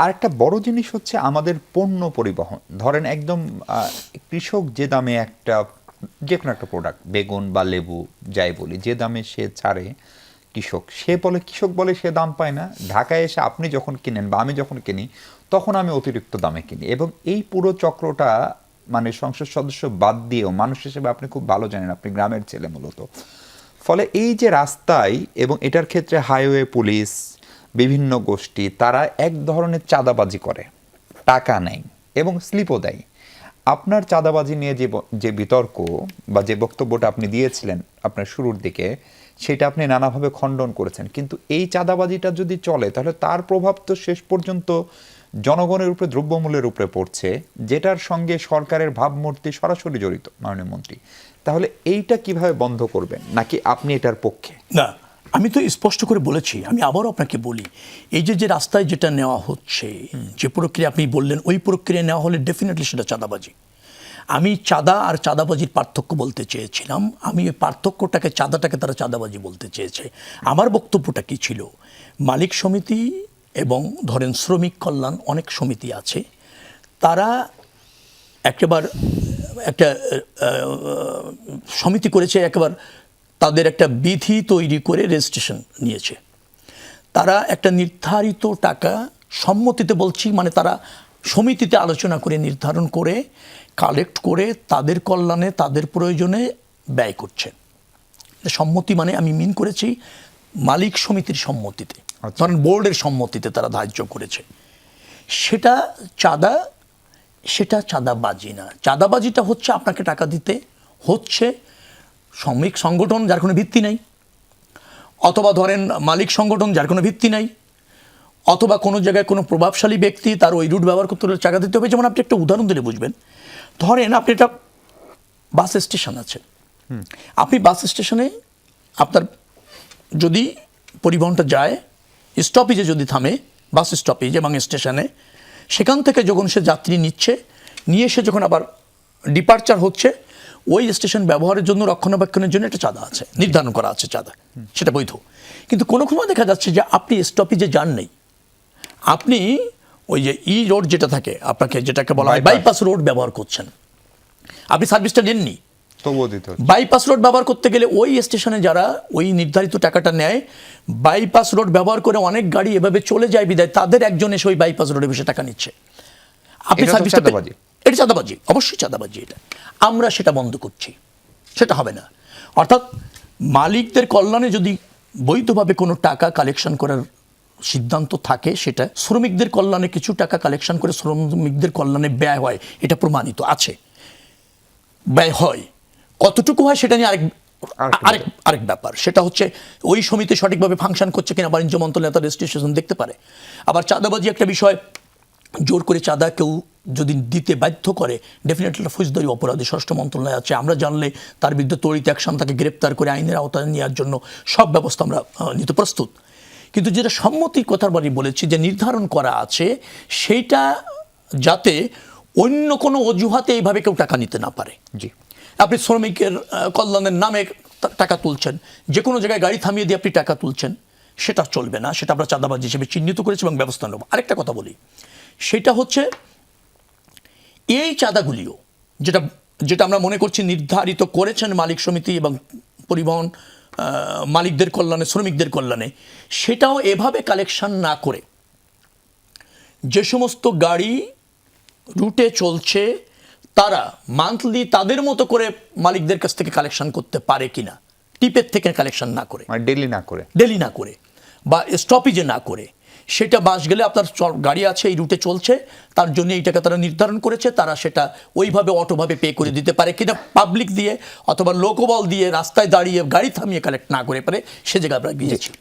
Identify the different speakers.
Speaker 1: আরেকটা বড় জিনিস হচ্ছে আমাদের পণ্য পরিবহন। ধরেন একদম কৃষক যে দামে যেকোনো একটা প্রোডাক্ট বেগুন বা লেবু যাই বলি, যে দামে সে ছাড়ে কৃষক বলে সে দাম পায় না। ঢাকায় এসে আপনি যখন কিনেন বা আমি যখন কিনি তখন আমি অতিরিক্ত দামে কিনি, এবং এই পুরো চক্রটা মানে সংসদ সদস্য বাদ দিয়েও মানুষ হিসেবে আপনি খুব ভালো জানেন, আপনি গ্রামের ছেলে মূলত। ফলে এই যে রাস্তায় এবং এটার ক্ষেত্রে হাইওয়ে পুলিশ বিভিন্ন গোষ্ঠী তারা এক ধরনের চাঁদাবাজি করে, টাকা নেয় এবং স্লিপও দেয়। আপনার চাঁদাবাজি নিয়ে যে বিতর্ক বা যে বক্তব্যটা আপনি দিয়েছিলেন আপনার শুরুর দিকে, সেটা আপনি নানাভাবে খণ্ডন করেছেন, কিন্তু এই চাঁদাবাজিটা যদি চলে তাহলে তার প্রভাব তো শেষ পর্যন্ত জনগণের উপরে, দ্রব্যমূল্যের উপরে পড়ছে, যেটার সঙ্গে সরকারের ভাবমূর্তি সরাসরি জড়িত মাননীয় মন্ত্রী। তাহলে এইটা কিভাবে বন্ধ করবেন, নাকি আপনি এটার পক্ষে?
Speaker 2: না, আমি তো স্পষ্ট করে বলেছি, আমি আবারও আপনাকে বলি, এই যে রাস্তায় যেটা নেওয়া হচ্ছে, যে প্রক্রিয়া আপনি বললেন, ওই প্রক্রিয়া নেওয়া হলে ডেফিনেটলি সেটা চাঁদাবাজি। আমি চাঁদা আর চাঁদাবাজির পার্থক্য বলতে চেয়েছিলাম, আমি ওই পার্থক্যটাকে, চাঁদাটাকে তারা চাঁদাবাজি বলতে চেয়েছে। আমার বক্তব্যটা কি ছিল, মালিক সমিতি এবং ধরেন শ্রমিক কল্যাণ অনেক সমিতি আছে, তারা একেবারে একটা সমিতি করেছে, একেবারে তাদের একটা বিধি তৈরি করে রেজিস্ট্রেশন নিয়েছে। তারা একটা নির্ধারিত টাকা সম্মতিতে বলছি, মানে তারা সমিতিতে আলোচনা করে নির্ধারণ করে কালেক্ট করে তাদের কল্যাণে, তাদের প্রয়োজনে ব্যয় করছে। সম্মতি মানে আমি মিন করেছি মালিক সমিতির সম্মতিতে, ধরেন বোর্ডের সম্মতিতে তারা ধার্য করেছে। সেটা চাঁদা, সেটা চাঁদাবাজি না। চাঁদাবাজিটা হচ্ছে আপনাকে টাকা দিতে হচ্ছে শ্রমিক সংগঠন যার কোনো ভিত্তি নাই, অথবা ধরেন মালিক সংগঠন যার কোনো ভিত্তি নাই, অথবা কোনো জায়গায় কোনো প্রভাবশালী ব্যক্তি তার ওই রুট ব্যবহার করতে হলে টাকা দিতে হবে। যেমন আপনি একটা উদাহরণ দিলে বুঝবেন, ধরেন আপনি একটা বাস স্টেশন আছে, আপনি বাস স্টেশনে আপনার যদি পরিবহনটা যায়, স্টপেজে যদি থামে, বাস স্টপেজ এবং স্টেশনে, সেখান থেকে যখন সে যাত্রী নিচ্ছে, নিয়ে সে যখন আবার ডিপার্চার হচ্ছে, ওই স্টেশন ব্যবহারের জন্য, রক্ষণাবেক্ষণের জন্য একটা চাঁদা আছে, নির্ধারণ করা আছে চাঁদা, সেটা বৈধ। কিন্তু কোনো সময় দেখা যাচ্ছে যে আপনি স্টপেজে যান নেই, আপনি ওই যে রোড যেটা থাকে, আপনাকে যেটাকে বলা হয় বাইপাস রোড ব্যবহার করছেন, আপনি সার্ভিসটা নেননি, বাইপাস রোড ব্যবহার করতে গেলে ওই স্টেশনে যারা ওই নির্ধারিত টাকাটা নেয়, বাইপাস রোড ব্যবহার করে অনেক গাড়ি এভাবে চলে যায় বিদায় তাদের একজন এসে ওই বাইপাস রোডে বসে টাকা নিচ্ছে। আপনি সার্ভিসটা, এটা চাঁদাবাজি, অবশ্যই চাঁদাবাজি। এটা আমরা সেটা বন্ধ করছি, সেটা হবে না। অর্থাৎ মালিকদের কল্যাণে যদি বৈধভাবে কোনো টাকা কালেকশন করার সিদ্ধান্ত থাকে, সেটা শ্রমিকদের কল্যাণে কিছু টাকা কালেকশন করে শ্রমিকদের কল্যাণে ব্যয় হয়, এটা প্রমাণিত আছে, ব্যয় হয়। কতটুকু হয় সেটা নিয়ে আরেক ব্যাপার, সেটা হচ্ছে ওই সমিতি সঠিকভাবে ফাংশন করছে কিনা বাণিজ্য মন্ত্রণালয় তার রেজিস্ট্রেশন দেখতে পারে। আবার চাঁদাবাজি একটা বিষয়, জোর করে চাঁদা কেউ যদি দিতে বাধ্য করে, ডেফিনেটলি ফৌজদারি অপরাধী স্বরাষ্ট্র মন্ত্রণালয় আছে, আমরা জানলে তার বিরুদ্ধে তড়িৎ অ্যাকশন, তাকে গ্রেপ্তার করে আইনের আওতায় নেওয়ার জন্য সব ব্যবস্থা আমরা নিতে প্রস্তুত। কিন্তু যেটা সম্মতির কথার বাড়ি বলেছি, যে নির্ধারণ করা আছে, সেইটা যাতে অন্য কোনো অজুহাতে এইভাবে কেউ টাকা নিতে না পারে।
Speaker 1: জি,
Speaker 2: আপনি শ্রমিকের কল্যাণের নামে টাকা তুলছেন, যে কোনো জায়গায় গাড়ি থামিয়ে দিয়ে আপনি টাকা তুলছেন, সেটা চলবে না, সেটা আমরা চাঁদাবাজি হিসেবে চিহ্নিত করেছি এবং ব্যবস্থা নেব। আরেকটা কথা বলি, সেটা হচ্ছে এই চাঁদাগুলিও যেটা আমরা মনে করছি নির্ধারিত করেছেন মালিক সমিতি এবং পরিবহন মালিকদের কল্যাণে, শ্রমিকদের কল্যাণে, সেটাও এভাবে কালেকশন না করে যে সমস্ত গাড়ি রুটে চলছে তারা মান্থলি তাদের মতো করে মালিকদের কাছ থেকে কালেকশন করতে পারে কিনা, টিপের থেকে কালেকশন না করে, ডেলি না করে বা স্টপেজে না করে, সেটা বাস গেলে আপনার গাড়ি আছে এই রুটে চলছে, তার জন্য এই টাকা তারা নির্ধারণ করেছে, তারা সেটা ওইভাবে অটোভাবে পে করে দিতে পারে কিনা, পাবলিক দিয়ে অথবা লোকবল দিয়ে রাস্তায় দাঁড়িয়ে গাড়ি থামিয়ে কালেক্ট না করে পারে, সে জায়গায় আমরা গিয়েছি।